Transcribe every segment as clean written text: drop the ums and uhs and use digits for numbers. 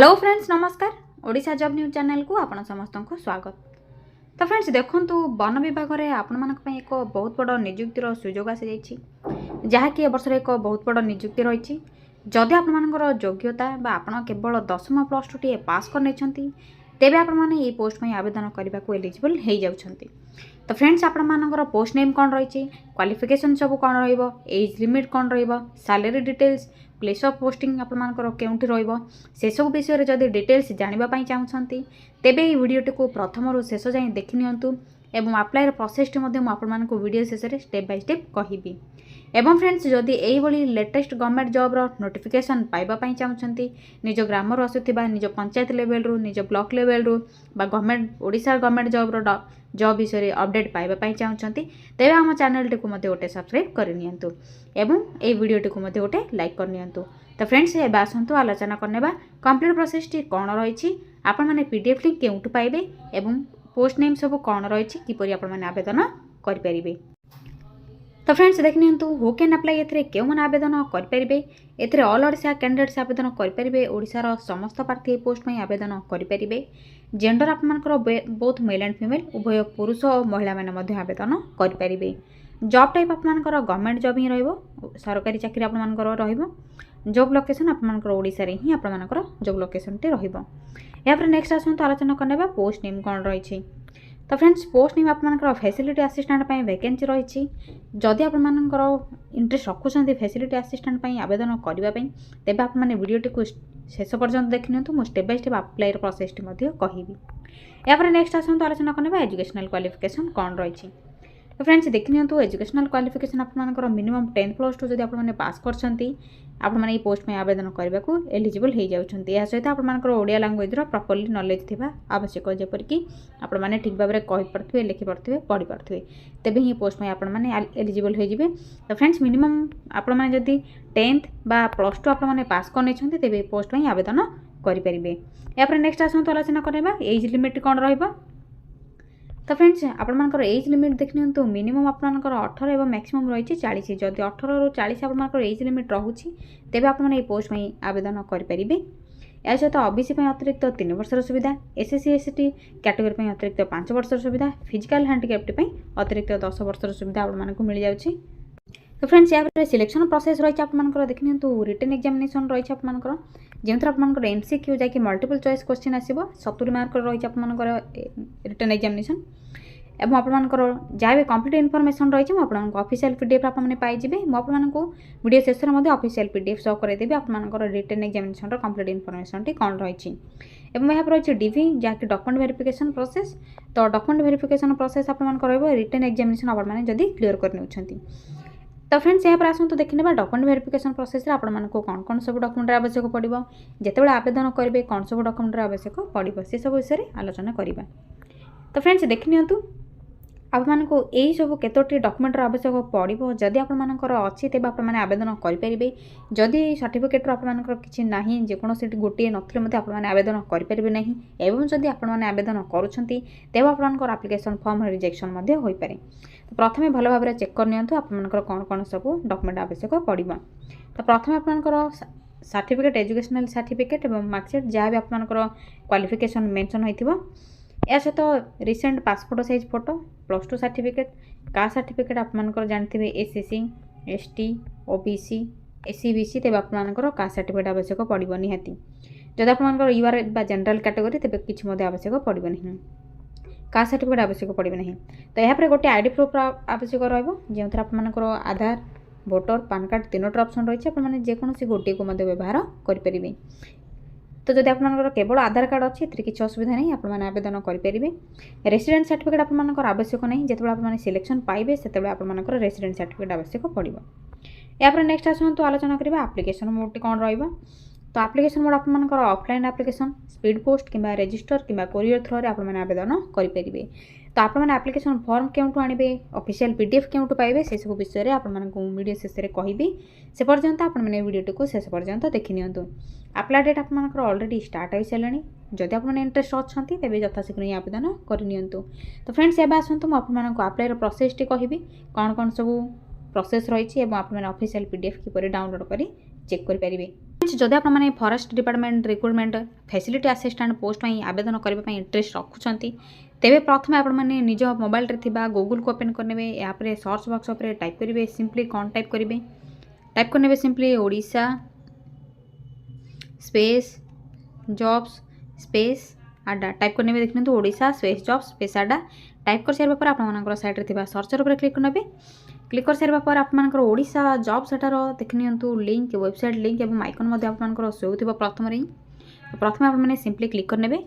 Hello friends नमस्कार Odisha job news channel को आपण समस्त को स्वागत। तो फ्रेंड्स देखंतु वन विभाग में आपण मानक पई एक बहुत बड़ नियुक्तिर सुजोग आसी जाइछि जहाँकि ए वर्ष एक बहुत बड़ नियुक्ति रही। जदि आपण मानकर योग्यता बा आपण केवल 10वीं प्लस टू टी पास कर नहीं तेबे आपण माने ये पोस्ट में आवेदन करने को एलिजिबल हो जाउछंती। तो फ्रेंड्स आपण मानकर पोस्ट नेम कौन रही, क्वालिफिकेशन सब कौन रहिबो, एज लिमिट कौन रहिबो, salary details, place of posting आपण मानकर केउंठी रहिबो से सब विषय जदि डिटेल्स जानिबा पई चाहुछंती तेबे এই ভিডিওটি को प्रथम रु शेष जाए देखि नियंतु एवं अप्लाई प्रोसेस टी मध्ये आपण मानक वीडियो शेष रे स्टेप बाय स्टेप कहिबी। एवं फ्रेंड्स जदि एई भली लेटेस्ट गवर्नमेंट जॉब रो नोटिफिकेशन पाइबा पई चाहुछंती निज ग्राम रो आसुथिबा निज पंचायत लेवल रो निज ब्लॉक लेवल रो बा गवर्नमेंट ओडिसा गवर्नमेंट जॉब रो जॉब विषय अपडेट पाइबा पई चाहुछंती तेबे हम चैनल टी को मध्ये गोटे सब्सक्राइब कर नियंतु एवं ए वीडियो टी को मध्ये गोटे लाइक कर नियंतु। तो फ्रेंड्स ए आसतु आलोचना करनेबा कंप्लीट प्रोसेस टी कोन रही, आपण माने पीडीएफ लिंक केउटु पाइबे एवं पोस्ट नेम सब कौन रही किपरि आपण माने आवेदन करि परिबे। तो फ्रेंड्स देख नियंतु हु कैन अप्लाई एथरे केउ माने आवेदन करि परिबे। एथरे ऑल ओडिशा कैंडिडेट्स आवेदन करि परिबे। ओडिसा रो समस्त प्रार्थी पोस्ट में आवेदन करि परिबे। जेंडर आपण मानकर बोथ मेल एंड फीमेल उभय पुरुष और महिला माने मध्ये आवेदन करि परिबे। जॉब टाइप आपण मानकर गवर्नमेंट जॉब ही रहइबो, सरकारी चाकरी आपण मानकर रहइबो। जॉब लोकेशन आपण मानकर ओडिसा रे ही आपण मानकर जॉब लोकेशन टे रहइबो। या फिर नेक्स्ट आसंतु आलोचना करनेबा पोस्ट नेम कोन रही। तो फ्रेंड्स पोस्ट नेम आपनकर फैसिलिटी असिस्टेंट पई वैकेंसी रही। जदि आपनकर इंटरेस्ट रखुछंती फैसिलिटी असिस्टेंट पई आवेदन करबा पई तेबे आप माने वीडियो टी को शेष पर्यंत देखिनियंतु मु step by step apply process T मध्ये कहिबी। या फिर नेक्स्ट आसंतु आलोचना करनेबा एजुकेशनल क्वालिफिकेशन कोन रही। तो फ्रेंड्स देखिनियंतु एजुकेशनल क्वालिफिकेशन आपनकर मिनिमम 10th प्लस टू जदि आपण माने पास करछंती आपण माने ई पोस्ट में आवेदन करबा को एलिजिबल हो जाउछंती। या सहित आपण मानकर ओडिया लैंग्वेज रो प्रॉपर्ली नॉलेज थिबा आवश्यक जेपर कि आपण माने ठीक भाबरे कहि परथुवे, लिखि परथुवे, पढि परथुवे तेबे ही पोस्ट में आपण माने एलिजिबल हो जिवे। तो फ्रेंड्स मिनिमम आपण माने जदि 10th बा प्लस टू आपण माने पास कर नैछंती तेबे पोस्ट में आवेदन करि परिबे। या पर नेक्स्ट आसंतु आलोचना करबा एज लिमिट कोन रहइबो। तो फ्रेंड्स आपंकर एज लिमिट देखिए मिनिमम आपंकर 18 और मैक्सिमम रही 40। जदि 18 रू 40 आपंकर एज लिमिट रोचे तेज आप पोस्ट में आवेदन करेंगे। या सहित ओबीसी अतिरिक्त 3 वर्षर सुविधा, एसएससी एसटी कैटेगरी अतिरिक्त 5 वर्षर सुविधा, फिजिकल हैंडिकैप्ड अतिरिक्त 10 वर्षर सुविधा आपको मिल जाए। तो फ्रेंड्स यहाँ सिलेक्शन प्रोसेस रही आपंकर देखिए रिटन एग्जामिनेशन रही आपंकर जो आपंकर एमसीक्यू जाकि मल्टीपल चॉइस क्वेश्चन आसो 70 मार्क रही आपंकर रिटन एग्जामिनेशन एवं आपंकर जहाँ भी कंप्लीट इनफॉरमेशन रही आपको ऑफिशियल पीडीएफ आपने पाइबे। मुझे वीडियो शेष में ऑफिशियल पीडीएफ शो करदेवी आपंकर रिटन एग्जामिनेशन कंप्लीट इनफॉरमेशन टी कौन रही। एवं यहाँ रही डीवी जहाँकि डॉक्यूमेंट वेरिफिकेशन प्रोसेस। तो डॉक्यूमेंट वेरिफिकेशन प्रोसेस आपंकर रिटन एग्जामिनेशन आपने जदि क्लीयर कर। तो फ्रेंड्स यहाँ पर आसतु देखने डॉक्यूमेंट वेरिफिकेशन प्रोसेस आपको कौन कौन सब डॉक्यूमेंट आवश्यक पड़ो जिते आवेदन करेंगे कौन सब डॉक्यूमेंट आवश्यक पड़ो से सब विषय में आलोचना करवा। तो फ्रेंड्स देख नियंतु आपको यही सब केतोटी डॉक्यूमेंट आवश्यक पड़ो जदि आपर अच्छी तेज आपने आवेदन करेंगे। जदि सर्टिफिकेट आपर किसी ना जेकोसी गोटे नथिले आपने आवेदन करेंगे ना एवं जदि आपने आवेदन करुँच तेज आपंकर आप्लिकेसन फॉर्म रिजेक्शन हो पारे। तो प्रथम भल भाव चेक करनी आपंकर कौन कौन सब डॉक्यूमेंट आवश्यक पड़ो। तो प्रथम आपंकर सर्टिफिकेट एजुकेशनल सर्टिफिकेट और मार्कशीट जहाँ भी आपंकर क्वालिफिकेशन मेंशन होइथिबो। या सहित recent passport size photo, plus two certificate, caste certificate आपंकर जानते एसएससी एसटी ओबीसी एससीबीसी तेज आपंकर कास्ट सर्टिफिकेट आवश्यक पड़ो निहाती। जब आपंकर यूआर बा जनरल कैटेगरी तेज किसी आवश्यक पड़ो नहीं, कास्ट सर्टिफिकेट आवश्यक पड़ो नहीं। तो यहाँ गोटे आईडी प्रूफ आवश्यक रही आपंकर आधार वोटर पान कार्ड तीनोटर ऑप्शन रही है जेकोसी गोटे को व्यवहार करेंगे। तो जब आपंकर केवल आधार कार्ड अच्छी किसी असुविधा नहीं आपने आवेदन करेंगे। रेसिडेंट सर्टिफिकेट आपंकर आवश्यक नहीं जिते आप सिलेक्शन पाइबे से आपंकर रेसिडेंट सर्टिफिकेट आवश्यक पड़ो। या नेक्स्ट आसतु आलोचना करवा एप्लिकेशन मोड कौन रही। तो एप्लिकेशन मोड आपंकर ऑफलाइन एप्लिकेशन स्पीड पोस्ट कि रजिस्टर कि कोरियर थ्रो आपने आवेदन करेंगे। तो आपने एप्लिकेशन फॉर्म केउटू आने ऑफिशियल पीडीएफ केउटू पाइबे से सब विषय में आपको वीडियो शेष में कहबी से पर्यंत आपने वीडियो को शेष पर्यंत देखि नियंतु। अप्लाई डेट आपंकर ऑलरेडी स्टार्ट हो सारे जदि आपने इंटरेस्ट अच्छा तेज यथाशीघ्र ही आवेदन करनियंतु। तो फ्रेंड्स एवं आसतु मुझे अप्लाई प्रोसेस टी कहबी कौन कौन सब प्रोसेस रही आपने ऑफिशियल पीडीएफ किपर डाउनलोड कर चेक करेंगे। जदि आपने forest department recruitment facility assistant post में आवेदन करने इंटरेस्ट रखुंट तेरे प्रथम आपने निज मोबाइल रे गूगल को ओपन करने यहाँ सर्च बॉक्स पर टाइप करेंगे सिंपली कौन टाइप करेंगे टाइप करने simply Odisha space jobs space Adda type करने देखते Odisha space jobs space Adda type कर सारे पर आप सैड्रे सर्चर पर क्लिक करने क्लिक कर सारे पर आपंकर ओडिशा जॉब सेटार देखनी लिंक वेबसाइट लिंक और आइकन आपंकर शो थी प्रथम प्रथम आपने सिंपली क्लिक करने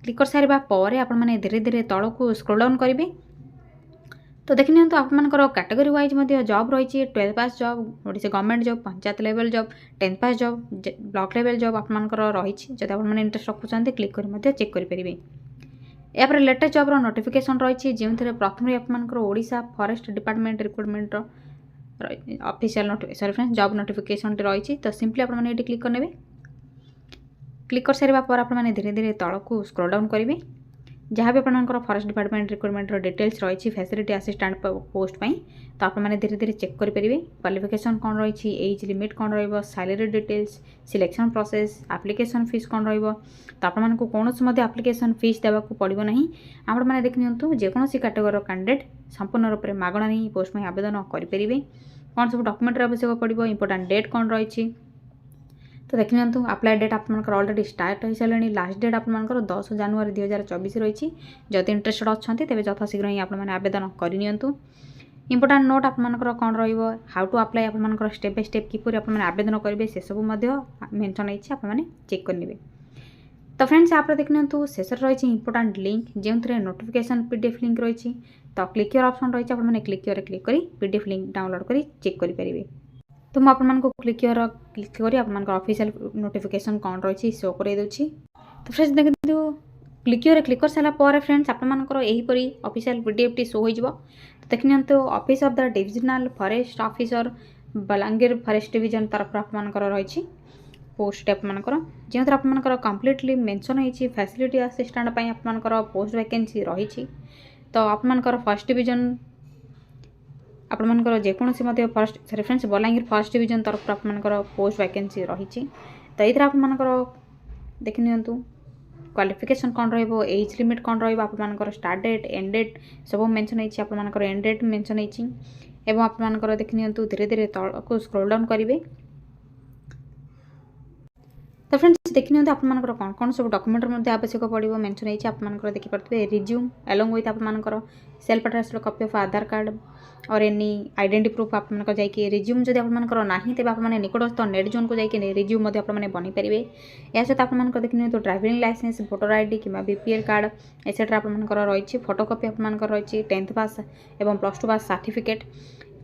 क्लिक कर सारे पर आपने धीरे धीरे तल को स्क्रॉल डाउन करेंगे तो देखनी आपंकर कैटेगरी वाइज जॉब रही 12 pass job Odisha government job panchayat level job 10 pass job block level job आपंकर रही जब आपने इंटरेस्ट रखुंट क्लिक कर चेक करेंगे यापर लेटेस्ट जॉब्र नोटिफिकेशन रही जो प्रथम आपंकर Odisha forest department recruitment official sorry friends job notification रही तो सिंपली आपने ये क्लिक करने क्लिक कर सारे पर आपने धीरे धीरे तल को स्क्रॉल डाउन करेंगे जहाँ भी आपंकर फॉरेस्ट डिपार्टमेंट रिक्रुटमेंट डिटेल्स रही फैसिलिटी असिस्टेंट पोस्ट पर तो आपने धीरे धीरे चेक करेंगे क्वालिफिकेशन कौन रही एज लिमिट कौन salary details selection process application fee कौन तो आपको कौन एप्लिकेशन फीस देवाक पड़ो ना आपने देखनी जेकोसी कैटेगोरी कैंडिडेट संपूर्ण रूप से मागणा नहीं पोस्ट में आवेदन करेंगे कौन सब डॉक्यूमेंट आवश्यक पड़ो इंपोर्टेंट डेट कौन रही तो देखनी अप्लाई डेट आपंकर ऑलरेडी स्टार्ट हो सारे लास्ट डेट आपंकर 10 जनवरी 2024 रही जदि इंटरेस्टेड अच्छा तेज यथाशीघ्र ही आपने आवेदन करनी इंपोर्टेंट नोट आपंकर कौन हाउ टू अप्लाई आपंकर स्टेप बाय स्टेप किपर आपने आवेदन करेंगे से सब मेंशन होती आपने चेक करेंगे तो फ्रेंड्स आप देखनी शेष रही इंपोर्टेंट लिंक जो नोटिफिकेशन पीडीएफ लिंक रही तो क्लिक योर ऑप्शन रही आपने क्लिक क्लिक कर पीडीएफ लिंक डाउनलोड कर चेक करेंगे तो मुझे आपको क्लिक कर आप ऑफिशियल नोटिफिकेशन कौन रही शो कर दूसरी तो फ्रेंड्स देखते क्लिक कर सारापर फ्रेंड्स आपर यहीपरी ऑफिशियल पीडीएफ टी शो हो तो देखनी office of the divisional forest officer Balangir forest division तरफ आपर रही पोस्ट आपर जो आपर कम्प्लीटली मेंशन होती फैसिलिटी असिस्टेंट आपर पोस्ट वैकेंसी रही तो आपर फर्स्ट डिवीजन आपंकर जेकोसी first sorry friends Balangir first division तरफ आपर पोस्ट वैकेंसी रही तो ये आपर देखनी क्वालिफिकेशन कौन एज लिमिट कौन रपर स्टार्ट डेट एंड डेट सब मेंशन होती आपर एंड डेट मेंशन होती आपर देखनी धीरे धीरे तल को स्क्रॉल डाउन करेंगे तो फ्रेंड्स देखनी आपर कौन कौन सब डॉक्यूमेंट आवश्यक पड़ो मेंशन होती आपर देखिपे रिज्यूम एलोंग विथ आपर self attested copy of Aadhaar card और एनी आइडेंटिटी प्रूफ आपको जाकि रिज्यूम जब आपंकर ना तेज आपने निकटस्थ नेट जोन को जाकि रिज्यूम आपने बन पारे या सहित आपको देखनी तो ड्राइविंग लाइसेंस भोटर आईडी कि बीपीएल कार्ड एसेट्रा आपंकर रही फोटोकॉपी आपंकर रही 10th पास और +2 पास सर्टिफिकेट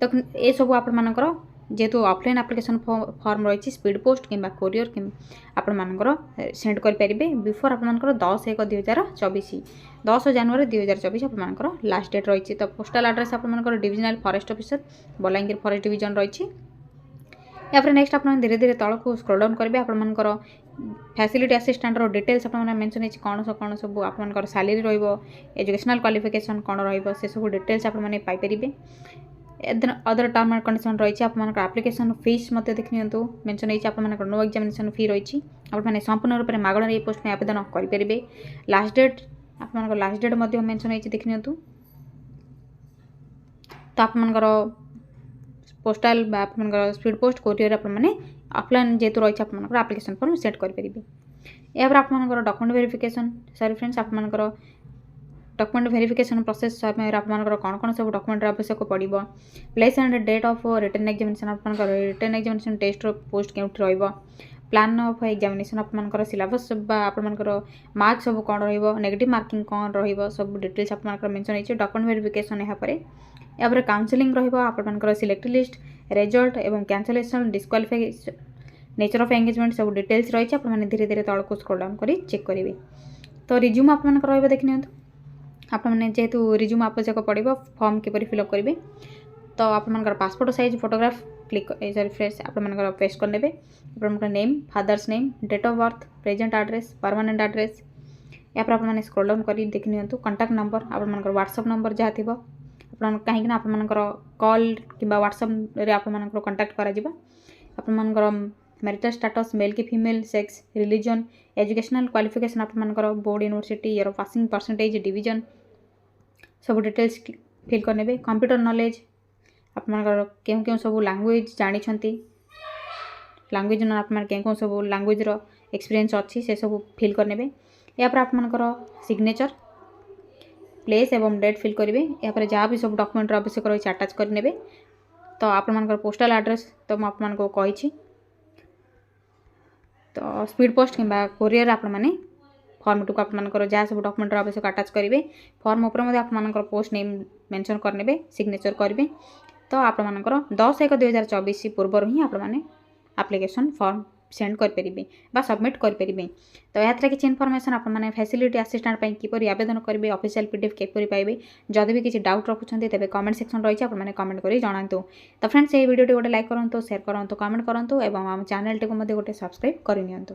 तो ये सब आपर जेहेतु ऑफलाइन एप्लिकेशन फॉर्म रही स्पीड पोस्ट कि कोरियर कि आपर सेंड करेंगे बिफोर आपर 10/1/2024 10 जनवरी 2024 आपर लास्ट डेट रही तो पोस्टाल एड्रेस आपर divisional forest officer Balangir forest division रही या फिर नेक्स्ट आपने धीरे धीरे तल को स्क्रॉल डाउन करेंगे आपर फैसिलिटी असिस्टेंट डिटेल्स आपने मेंशन होती कौन सब आपर सैलरी एजुकेशनल क्वालिफिकेशन कौन रही सब डिटेल्स आपने Piper other term and condition रही एप्लिकेशन फीस देखनी मेंशन होती आप नो एग्जामिनेशन फी रही आपने संपूर्ण रूप से मागणा ये पोस्ट में आवेदन करेंगे लास्ट डेट आप लास्ट डेट मेंशन होती देखनी तो आपर पोस्टाल स्पीड पोस्ट कोरियर आपने ऑफलाइन जेहतु रही आपर एप्लिकेशन फॉर्म सेट करेंगे यापर आपर डॉक्यूमेंट वेरिफिकेशन सॉरी फ्रेंड्स आपर डॉक्यूमेंट वेरिफिकेशन प्रोसेस समय आपर कौन कौन सब डॉक्यूमेंट आवश्यक पड़ो place and date of written examination आपर रिटन एग्जामिनेशन टेस्ट पोस्ट केउठी रहिबो प्लान ऑफ एग्जामिनेशन आपर सिलेबस आपर मार्क सब कौन नेगेटिव मार्किंग कौन रहिबो सब डिटेल्स आपर मेंशन होती डॉक्यूमेंट वेरिफिकेशन यहाँ काउंसलिंग रहिबो सिलेक्ट लिस्ट रिजल्ट एवं cancellation disqualification nature of engagement सब डिटेल्स रही आपने धीरे धीरे तल को स्क्रॉल डाउन कर चेक करेंगे तो रिज्यूम आपर देखनी आपने जेहेतु रिज्यूम आवश्यक पड़ो फॉर्म किपर फिलअप करेंगे तो आपर passport size photograph click sorry friends आपर पेस्ट करने आप name father's name date of birth present address permanent address या आपने स्क्रॉल डाउन कर देखनी कांटेक्ट नंबर आपर व्हाट्सएप नंबर जहाँ थी कहीं आपर कॉल कि व्हाट्सएप कांटेक्ट कर मैरिटल स्टाटस मेल कि female, sex, religion, educational qualification आपमनकर board university year passing percentage division सब डिटेल्स फिल करने। कंप्यूटर नॉलेज आपमनकर केउ केउ सब लैंग्वेज जानी लैंग्वेज न आप केउ सब लैंग्वेज रो एक्सपीरियंस अच्छी से सब फिल करने। या पर आपमनकर सिग्नेचर प्लेस एवं डेट फिल करेंगे। या पर जहाँ भी सब डॉक्यूमेंट आवश्यक रही अटैच करने। तो आपमनकर पोस्टल एड्रेस तो मुझे आपको कही तो स्पीड पोस्ट कि कोरियर आप फॉर्म टू आपमनकर जहाँ सब डॉक्यूमेंट आवश्यक अटैच करेंगे। फॉर्म उपर आपमनकर पोस्ट नेम मेंशन करने सिग्नेचर करेंगे। तो आपमनकर 10/1/2024 पूर्व ही आपने एप्लिकेशन फॉर्म सेंड करेंगे बा सबमिट करेंगे। तो यहाँ किसी इनफॉरमेशन आपने फैसिलिटी असिस्टेंट किपर आवेदन करेंगे ऑफिशियल पीडीएफ किपर पाइबे। जदि भी किसी डाउट रखुच्च तेज कमेंट सेक्शन रही है कमेंट कर जनातु। तो फ्रेंड्स ये वीडियो गोटे लाइक करूँ, शेयर करूँ, कमेंट करूँ और आम चैनल टी गोटे सब्सक्राइब करनी।